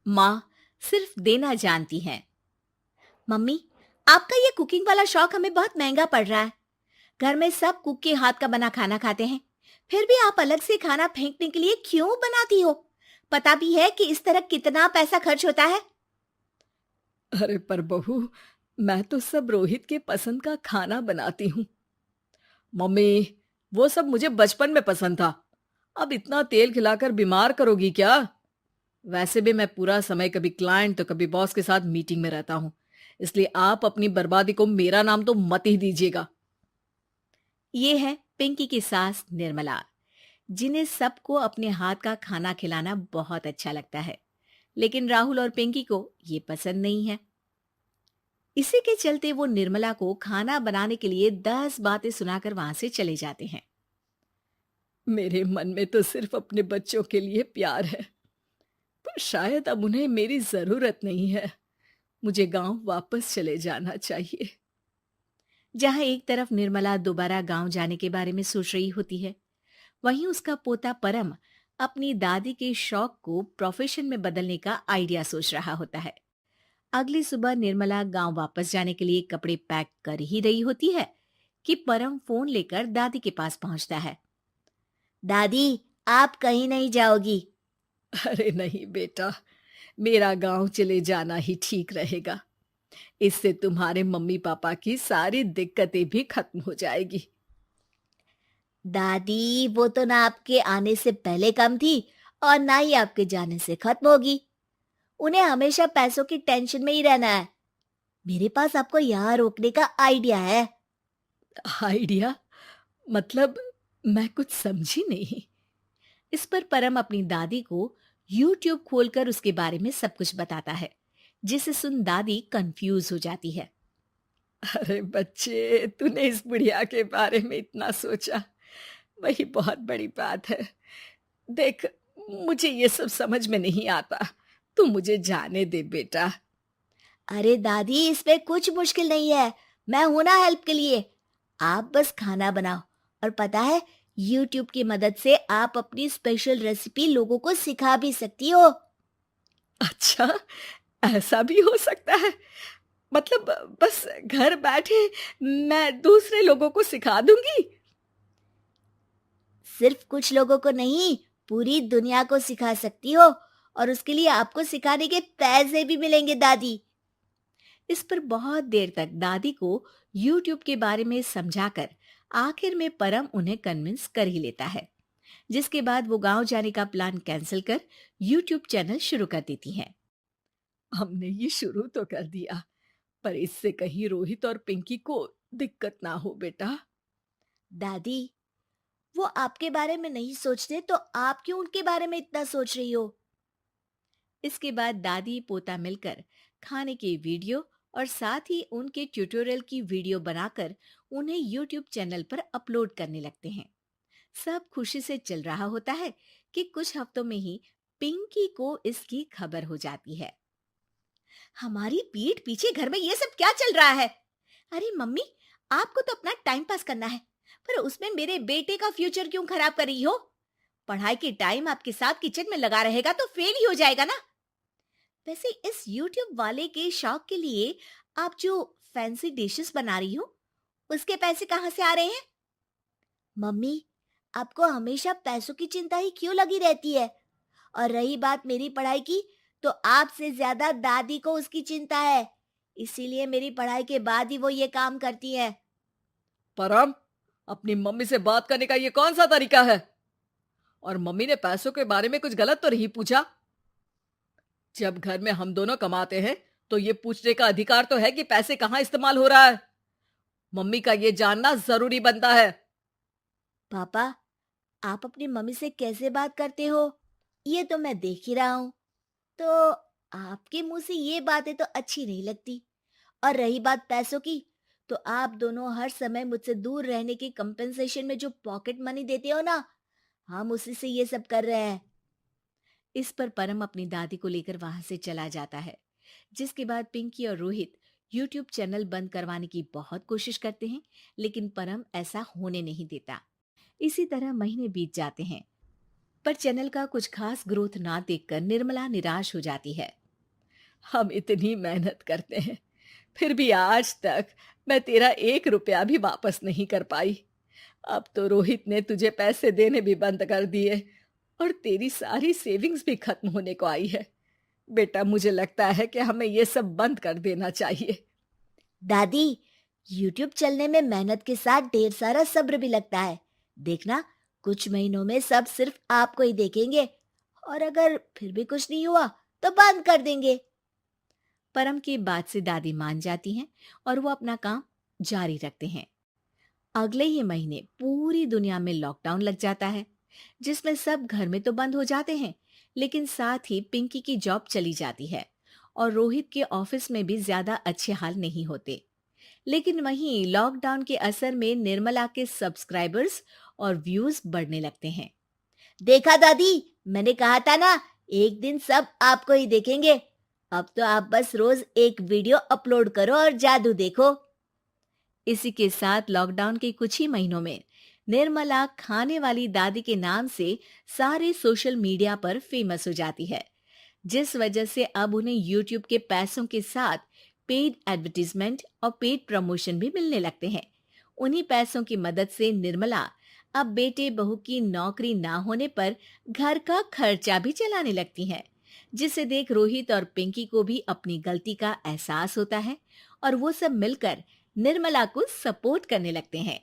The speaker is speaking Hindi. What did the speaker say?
माँ सिर्फ देना जानती हैं। मम्मी, आपका ये कुकिंग वाला शौक हमें बहुत महंगा पड़ रहा है। घर में सब कुक के हाथ का बना खाना खाते हैं, फिर भी आप अलग से खाना फेंकने के लिए क्यों बनाती हो? पता भी है कि इस तरह कितना पैसा खर्च होता है। अरे पर बहू, मैं तो सब रोहित के पसंद का खाना बनाती हूँ। मम्मी, वो सब मुझे बचपन में पसंद था। अब इतना तेल खिलाकर बीमार करोगी क्या? वैसे भी मैं पूरा समय कभी क्लाइंट तो कभी बॉस के साथ मीटिंग में रहता हूँ। इसलिए आप अपनी बर्बादी को मेरा नाम तो मत ही दीजिएगा। ये है पिंकी की सास निर्मला, जिन्हें सबको अपने हाथ का खाना खिलाना बहुत अच्छा लगता है, लेकिन राहुल और पिंकी को ये पसंद नहीं है। इसी के चलते वो निर्मला को खाना बनाने के लिए 10 बातें सुनाकर वहां से चले जाते हैं। मेरे मन में तो सिर्फ अपने बच्चों के लिए प्यार है, पर शायद अब उन्हें मेरी जरूरत नहीं है। मुझे गांव वापस चले जाना चाहिए। जहां एक तरफ निर्मला दोबारा गांव जाने के बारे में सोच रही होती है, वहीं उसका पोता परम अपनी दादी के शौक को प्रोफेशन में बदलने का आइडिया सोच रहा होता है। अगली सुबह निर्मला गांव वापस जाने के लिए कपड़े पैक कर ही रही होती है कि परम फोन लेकर दादी के पास पहुंचता है। दादी, आप कहीं नहीं जाओगी? अरे नहीं बेटा, मेरा गांव चले जाना ही ठीक रहेगा। इससे तुम्हारे मम्मी पापा की सारी दिक्कतें भी खत्म हो जाएगी। दादी, वो तो ना आपके आने से पहले कम थी और ना ही आपके जाने से खत्म होगी। उन्हें हमेशा पैसों की टेंशन में ही रहना है। मेरे पास आपको यहाँ रोकने का आइडिया है। आइडिया? मतलब मैं कुछ समझी नहीं। इस पर परम अपनी दादी को YouTube खोलकर उसके बारे में सब कुछ बताता है, जिसे सुन दादी कंफ्यूज हो जाती है। अरे बच्चे, तूने इस बुढ़िया के बारे में इतना सोचा, वही बहुत बड़ी बात है। देख, मुझे ये सब समझ में नहीं आता। तू मुझे जाने दे बेटा। अरे दादी, इसमें कुछ मुश्किल नहीं है। मैं हूं ना हेल्प के लिए। आप बस खाना बनाओ, और पता है, YouTube की मदद से आप अपनी स्पेशल रेसिपी लोगों को सिखा भी सकती हो। अच्छा, ऐसा भी हो सकता है? मतलब बस घर बैठे मैं दूसरे लोगों को सिखा दूंगी? सिर्फ कुछ लोगों को नहीं, पूरी दुनिया को सिखा सकती हो, और उसके लिए आपको सिखाने के पैसे भी मिलेंगे दादी। इस पर बहुत देर तक दादी को YouTube के बारे में समझाकर आखिर में परम उन्हें कन्विंस कर ही लेता है, जिसके बाद वो गांव जाने का प्लान कैंसिल कर YouTube चैनल शुरू कर देती हैं। हमने ये शुरू तो कर दिया, पर इससे कहीं रोहित और पिंकी को दिक्कत ना हो बेटा। दादी, वो आपके बारे में नहीं सोचते तो आप क्यों उनके बारे में इतना सोच रही हो? इसके बाद दादी पोता मिलकर खाने की वीडियो और साथ ही उनके ट्यूटोरियल की वीडियो बनाकर उन्हें YouTube चैनल पर अपलोड करने लगते हैं। सब खुशी से चल रहा होता है कि कुछ हफ्तों में ही पिंकी को इसकी खबर हो जाती है। हमारी पीठ पीछे घर में ये सब क्या चल रहा है? अरे मम्मी, आपको तो अपना टाइम पास करना है, पर उसमें मेरे बेटे का फ्यूचर क्यों खराब कर रही हो? पढ़ाई के टाइम आपके साथ किचन में लगा रहेगा तो फेल ही हो जाएगा ना। वैसे इस YouTube वाले के शौक के लिए आप जो फैंसी डिशेस बना रही हो, उसके पैसे कहाँ से आ रहे हैं? मम्मी, आपको हमेशा पैसों की चिंता ही क्यों लगी रहती है? और रही बात मेरी पढ़ाई की, तो आपसे ज्यादा दादी को उसकी चिंता है। इसीलिए मेरी पढ़ाई के बाद ही वो ये काम करती है। परम, अपनी मम्मी से बात करने का ये कौन सा तरीका है? और मम्मी ने पैसों के बारे में कुछ गलत तो नहीं पूछा? जब घर में हम दोनों कमाते हैं, तो ये पूछने का अधिकार तो है कि पैसे कहाँ इस्तेमाल हो रहा है। मम्मी का ये जानना जरूरी बनता है। पापा, आप अपनी मम्मी से कैसे बात करते हो, ये तो मैं देख ही रहा हूँ। तो आपके मुंह से ये बातें तो अच्छी नहीं लगती। और रही बात पैसों की, तो आप दोनों हर समय मुझसे दूर रहने के कंपेंसेशन में जो पॉकेट मनी देते हो ना, हम उसी से ये सब कर रहे हैं। इस पर परम अपनी दादी को लेकर वहां से चला जाता है, जिसके बाद पिंकी और रोहित YouTube चैनल बंद करवाने की बहुत कोशिश करते हैं, लेकिन परम ऐसा होने नहीं देता। इसी तरह महीने बीत जाते हैं। पर चैनल का कुछ खास ग्रोथ ना देखकर निर्मला निराश हो जाती है। हम इतनी मेहनत करते हैं, फिर भी आज तक मैं तेरा 1 रुपया भी वापस नहीं कर पाई। अब तो रोहित ने तुझे पैसे देने भी बंद कर दिए और तेरी सारी सेविंग्स भी खत्म होने को आई है। बेटा, मुझे लगता है कि हमें ये सब बंद कर देना चाहिए। दादी, यूट्यूब चलने में मेहनत के साथ ढेर सारा सब्र भी लगता है। देखना, कुछ महीनों में सब सिर्फ आपको ही देखेंगे, और अगर फिर भी कुछ नहीं हुआ तो बंद कर देंगे। परम की बात से दादी मान जाती हैं और वो अपना काम जारी रखते हैं। अगले ही महीने पूरी दुनिया में लॉकडाउन लग जाता है, जिसमें सब घर में तो बंद हो जाते हैं, लेकिन साथ ही पिंकी की जॉब चली जाती है और रोहित के ऑफिस में भी ज्यादा अच्छे हाल नहीं होते। लेकिन वहीं लॉकडाउन के असर में निर्मला के सब्सक्राइबर्स और व्यूज बढ़ने लगते हैं। देखा दादी, मैंने कहा था ना, एक दिन सब आपको ही देखेंगे। अब तो आप बस रोज एक वीडियो अपलोड करो और जादू देखो। इसी के साथ लॉकडाउन के कुछ ही महीनों में निर्मला खाने वाली दादी के नाम से सारे सोशल मीडिया पर फेमस हो जाती है, जिस वजह से अब उन्हें यूट्यूब के पैसों के साथ पेड एडवर्टीजमेंट और पेड प्रमोशन भी मिलने लगते हैं। उन्हीं पैसों की मदद से निर्मला अब बेटे बहू की नौकरी ना होने पर घर का खर्चा भी चलाने लगती हैं, जिसे देख रोहित और पिंकी को भी अपनी गलती का एहसास होता है और वो सब मिलकर निर्मला को सपोर्ट करने लगते हैं।